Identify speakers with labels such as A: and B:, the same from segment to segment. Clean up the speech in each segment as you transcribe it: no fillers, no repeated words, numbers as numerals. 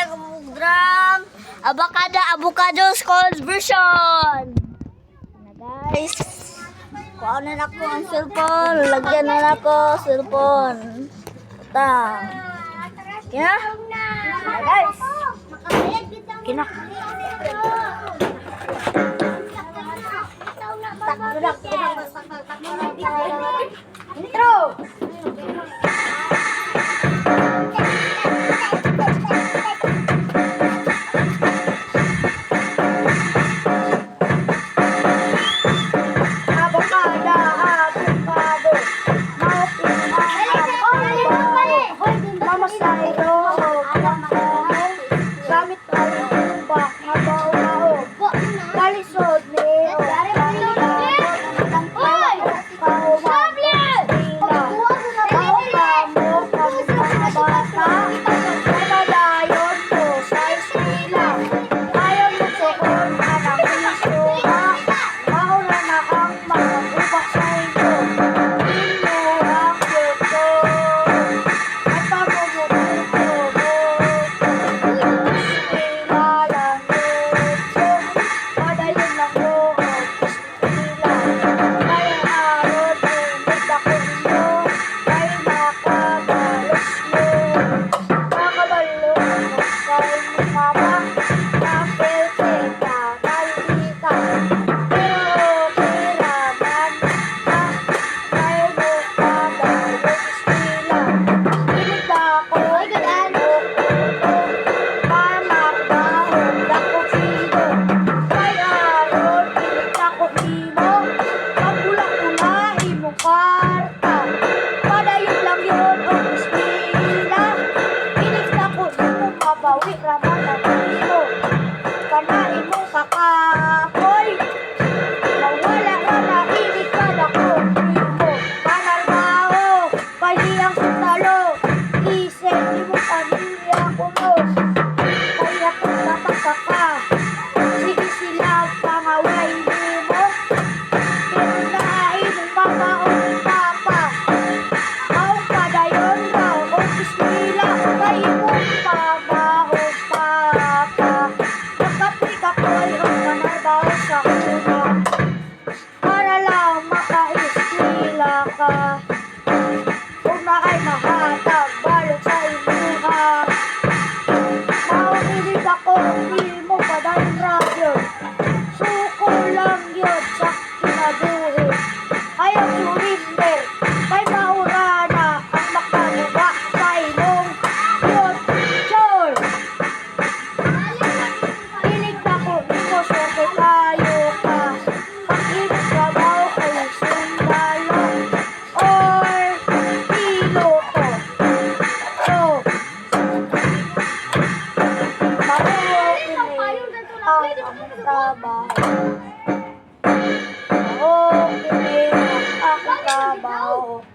A: drum. Avocados cold version. Na guys. Kuha na ako ang cellphone. Lagyan na ako cellphone. Tang. Kina? Na guys. Kina. Intro.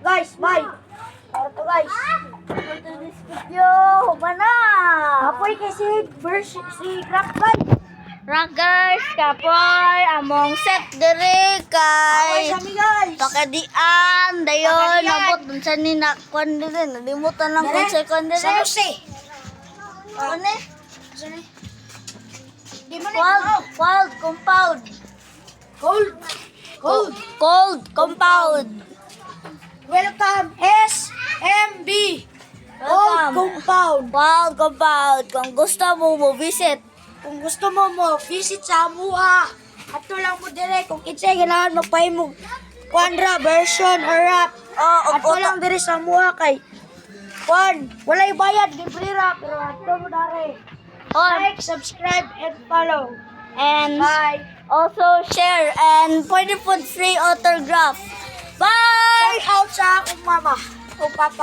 B: Guys, bye! Para to guys.
A: For this video, mana?
B: Apoy kasi si Crack guys.
A: Rockers, kapoy, among set diri
B: Apoy
A: kay
B: sa mi guys.
A: Pakadian, dayon,
B: Pakadian.
A: nabot dun sa ninakwan diri, nalimutan lang kung second diri.
B: Sa Jose.
A: Ano eh?
B: Di mo
A: Wild compound. Cold compound.
B: Welcome SMB.
A: Welcome.
B: Compound.
A: Wild compound. Kung gusto mo visit.
B: Kung gusto mo visit sa Amuha. Ato lang mo dire kung kinsay ganahan magpahimog Quandra version or rap. Ato lang dire sa Amuha kay walay bayad libre ra pero ato mo dare. Like, subscribe and follow.
A: And
B: Bye.
A: also share and pwede po free autograph. Bye!
B: Shout out sa akong mama o papa.